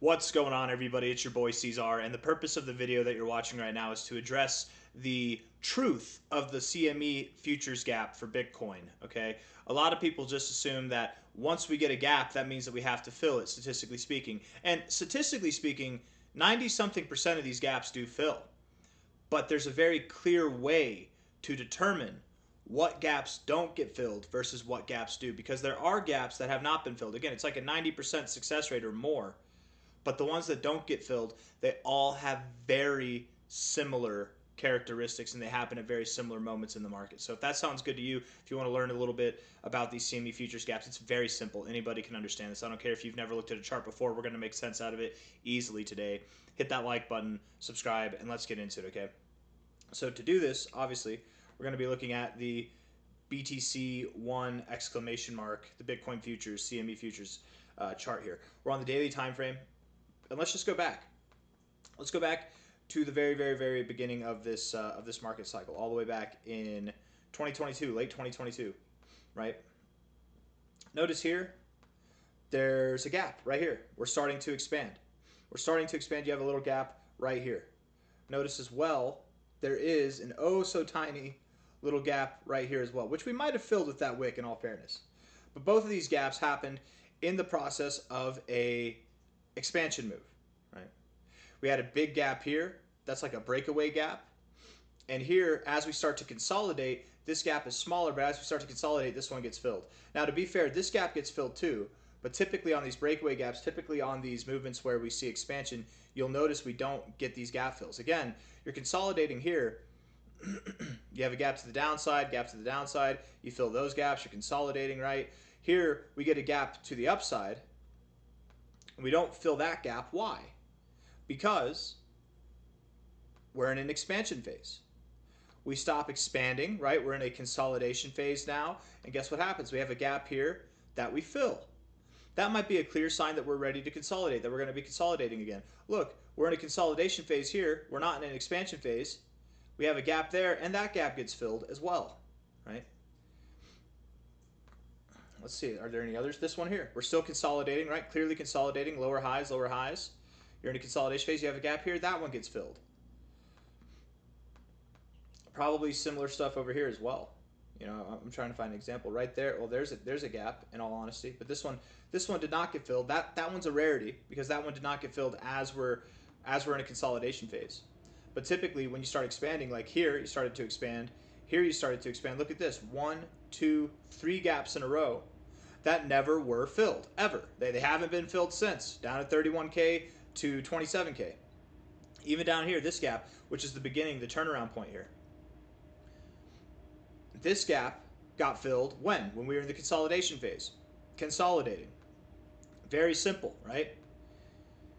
What's going on, everybody? It's your boy C-Zar, and the purpose of the video that you're watching right now is to address the truth of the CME futures gap for Bitcoin, okay? A lot of people just assume that once we get a gap, that means that we have to fill it, statistically speaking. And statistically speaking, 90-something% of these gaps do fill. But there's a very clear way to determine what gaps don't get filled versus what gaps do, because there are gaps that have not been filled. Again, it's like a 90% success rate or more. But the ones that don't get filled, they all have very similar characteristics and they happen at very similar moments in the market. So if that sounds good to you, if you want to learn a little bit about these CME futures gaps, it's very simple. Anybody can understand this. I don't care if you've never looked at a chart before. We're going to make sense out of it easily today. Hit that like button, subscribe, and let's get into it, okay? So to do this, obviously, we're going to be looking at the BTC 1 exclamation mark, the Bitcoin futures, CME futures chart here. We're on the daily time frame. And let's just go back. Let's go back to the very beginning of this market cycle, all the way back in 2022, late 2022, right? Notice here, there's a gap right here. We're starting to expand. We're starting to expand. You have a little gap right here. Notice as well, there is an oh so tiny little gap right here as well, which we might have filled with that wick in all fairness. But both of these gaps happened in the process of a expansion move, right? We had a big gap here. That's like a breakaway gap. And here, as we start to consolidate, this gap is smaller, but as we start to consolidate, this one gets filled. Now, to be fair, this gap gets filled too, but typically on these breakaway gaps, typically on these movements where we see expansion, you'll notice we don't get these gap fills. Again, you're consolidating here. You have a gap to the downside, you fill those gaps, you're consolidating, right? Here, we get a gap to the upside, and we don't fill that gap. Why? Because we're in an expansion phase. We stop expanding, right? We're in a consolidation phase now. And guess what happens? We have a gap here that we fill. That might be a clear sign that we're ready to consolidate, that we're going to be consolidating again. Look, we're in a consolidation phase here. We're not in an expansion phase. We have a gap there, and that gap gets filled as well, right? Let's see, are there any others? This one here, we're still consolidating, right? Clearly consolidating, lower highs, lower highs. You're in a consolidation phase, you have a gap here, that one gets filled. Probably similar stuff over here as well. You know, I'm trying to find an example right there. Well, there's a gap in all honesty, but this one did not get filled. That one's a rarity because that one did not get filled as we're in a consolidation phase. But typically when you start expanding, like here, you started to expand. Here you started to expand. Look at this, 1, 2, 3 gaps in a row that never were filled, ever. They haven't been filled since, down at 31K to 27K. Even down here, this gap, which is the beginning, the turnaround point here. This gap got filled when? When we were in the consolidation phase. Consolidating. Very simple, right?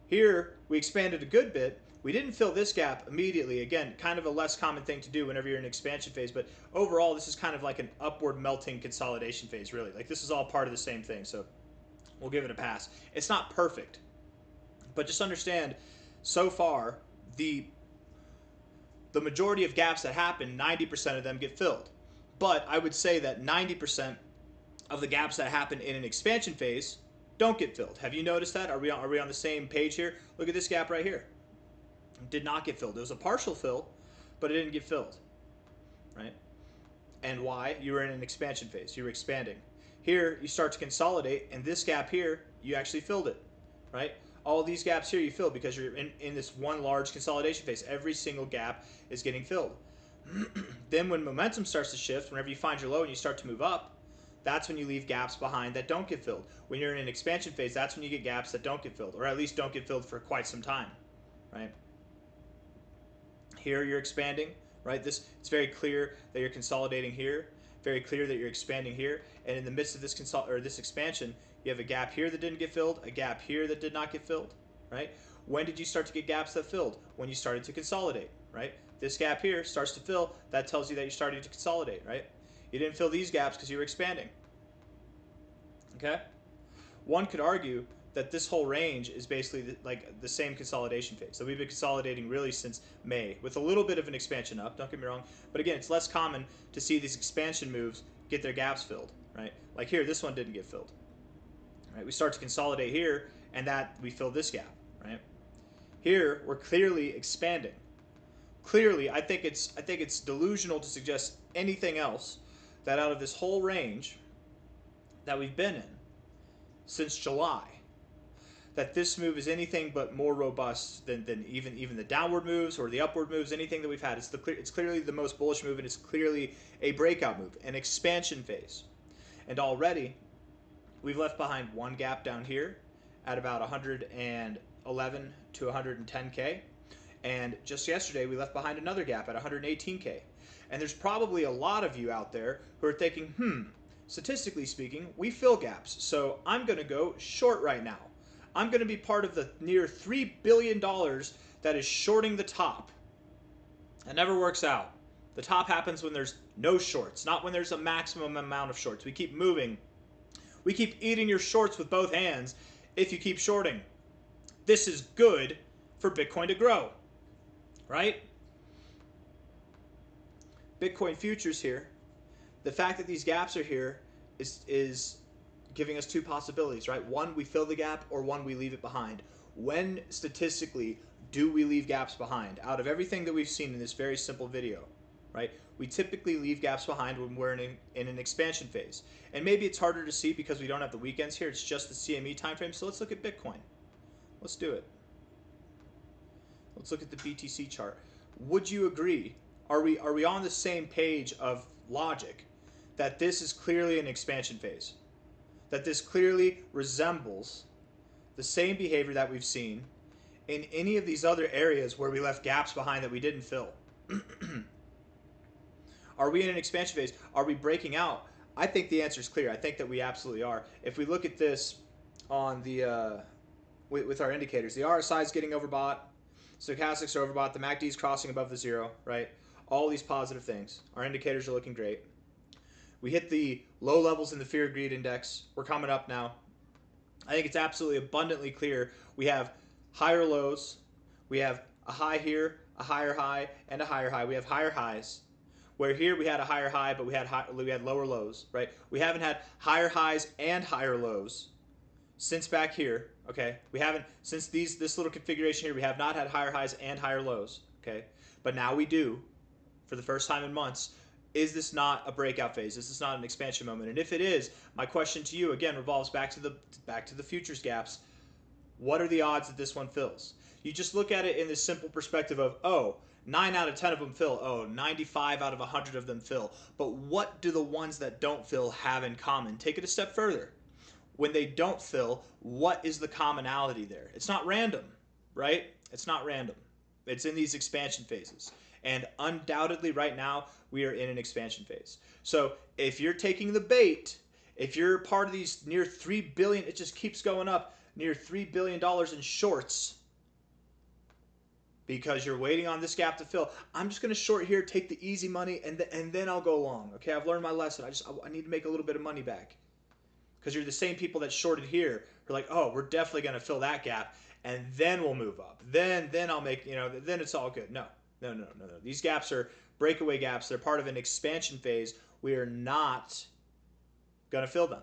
Here, we expanded a good bit. We didn't fill this gap immediately. Again, kind of a less common thing to do whenever you're in an expansion phase, but overall, this is kind of like an upward melting consolidation phase, really. Like, this is all part of the same thing, so we'll give it a pass. It's not perfect, but just understand, so far, the majority of gaps that happen, 90% of them get filled. But I would say that 90% of the gaps that happen in an expansion phase don't get filled. Have you noticed that? Are we on the same page here? Look at this gap right here. Did not get filled. It was a partial fill, but it didn't get filled, right? And why? You were in an expansion phase. You were expanding. Here, you start to consolidate, and this gap here, you actually filled it, right? All these gaps here you fill because you're in this one large consolidation phase. Every single gap is getting filled. Then when momentum starts to shift, whenever you find your low and you start to move up, that's when you leave gaps behind that don't get filled. When you're in an expansion phase, that's when you get gaps that don't get filled, or at least don't get filled for quite some time, right? Here you're expanding, right? It's very clear that you're consolidating here, very clear that you're expanding here, and in the midst of this expansion, you have a gap here that didn't get filled, a gap here that did not get filled, right? When did you start to get gaps that filled? When you started to consolidate, right? This gap here starts to fill, that tells you that you're starting to consolidate, right? You didn't fill these gaps because you were expanding, okay? One could argue that this whole range is basically like the same consolidation phase. So we've been consolidating really since May with a little bit of an expansion up, don't get me wrong. But again, it's less common to see these expansion moves get their gaps filled, right? Like here, this one didn't get filled, right? We start to consolidate here, and that we fill this gap, right? Here, we're clearly expanding. Clearly, I think it's delusional to suggest anything else that out of this whole range that we've been in since July, that this move is anything but more robust than even the downward moves or the upward moves, anything that we've had. It's clearly the most bullish move, and it's clearly a breakout move, an expansion phase. And already, we've left behind one gap down here at about 111 to 110K. And just yesterday, we left behind another gap at 118K. And there's probably a lot of you out there who are thinking, statistically speaking, we fill gaps. So I'm going to go short right now. I'm going to be part of the near $3 billion that is shorting the top. It never works out. The top happens when there's no shorts, not when there's a maximum amount of shorts. We keep moving. We keep eating your shorts with both hands if you keep shorting. This is good for Bitcoin to grow, right? Bitcoin futures here, the fact that these gaps are here is giving us two possibilities, right? One, we fill the gap, or one, we leave it behind. When statistically do we leave gaps behind? Out of everything that we've seen in this very simple video, right? We typically leave gaps behind when we're in an expansion phase. And maybe it's harder to see because we don't have the weekends here. It's just the CME time frame. So let's look at Bitcoin. Let's do it. Let's look at the BTC chart. Would you agree? Are we on the same page of logic that this is clearly an expansion phase? That this clearly resembles the same behavior that we've seen in any of these other areas where we left gaps behind that we didn't fill? Are we in an expansion phase? Are we breaking out? I think the answer is clear. I think that we absolutely are. If we look at this on the with our indicators, the RSI is getting overbought, stochastics are overbought, the MACD is crossing above the zero, right? All these positive things. Our indicators are looking great. We hit the low levels in the fear of greed index. We're coming up now. I think it's absolutely abundantly clear. We have higher lows. We have a high here, a higher high, and a higher high. We have higher highs. Where here we had a higher high, but we had lower lows, right? We haven't had higher highs and higher lows since back here, okay? We haven't, since this little configuration here, we have not had higher highs and higher lows, okay? But now we do, for the first time in months. Is this not a breakout phase? Is this not an expansion moment? And if it is, my question to you again revolves back to the futures gaps. What are the odds that this one fills? You just look at it in this simple perspective of, oh, 9 out of 10 of them fill. Oh, 95 out of 100 of them fill. But what do the ones that don't fill have in common? Take it a step further. When they don't fill, what is the commonality there? It's not random, right? It's not random. It's in these expansion phases. And undoubtedly right now, we are in an expansion phase. So if you're taking the bait, if you're part of these near $3 billion, it just keeps going up, near $3 billion in shorts, because you're waiting on this gap to fill. I'm just going to short here, take the easy money, and then I'll go long. Okay, I've learned my lesson. I need to make a little bit of money back. Because you're the same people that shorted here who are like, oh, we're definitely going to fill that gap, and then we'll move up. Then I'll make, then it's all good. No. These gaps are breakaway gaps. They're part of an expansion phase. We are not going to fill them.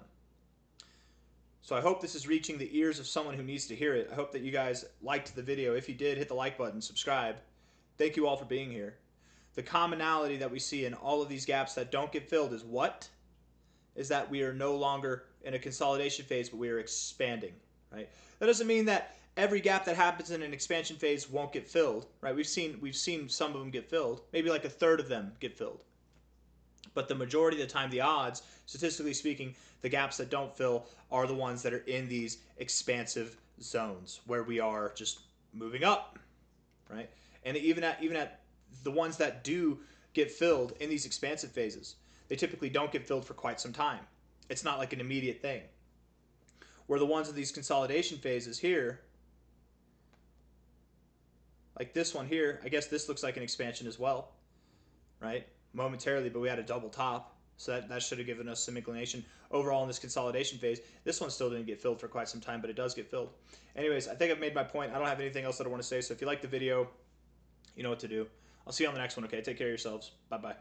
So I hope this is reaching the ears of someone who needs to hear it. I hope that you guys liked the video. If you did, hit the like button, subscribe. Thank you all for being here. The commonality that we see in all of these gaps that don't get filled is what? Is that we are no longer in a consolidation phase, but we are expanding, right? That doesn't mean that every gap that happens in an expansion phase won't get filled, right? We've seen some of them get filled. Maybe like a third of them get filled. But the majority of the time, the odds, statistically speaking, the gaps that don't fill are the ones that are in these expansive zones where we are just moving up, right? And even at the ones that do get filled in these expansive phases, they typically don't get filled for quite some time. It's not like an immediate thing. Where the ones in these consolidation phases here, like this one here, I guess this looks like an expansion as well, right? Momentarily, but we had a double top. So that should have given us some inclination. Overall in this consolidation phase, this one still didn't get filled for quite some time, but it does get filled. Anyways, I think I've made my point. I don't have anything else that I want to say. So if you like the video, you know what to do. I'll see you on the next one, okay? Take care of yourselves. Bye-bye.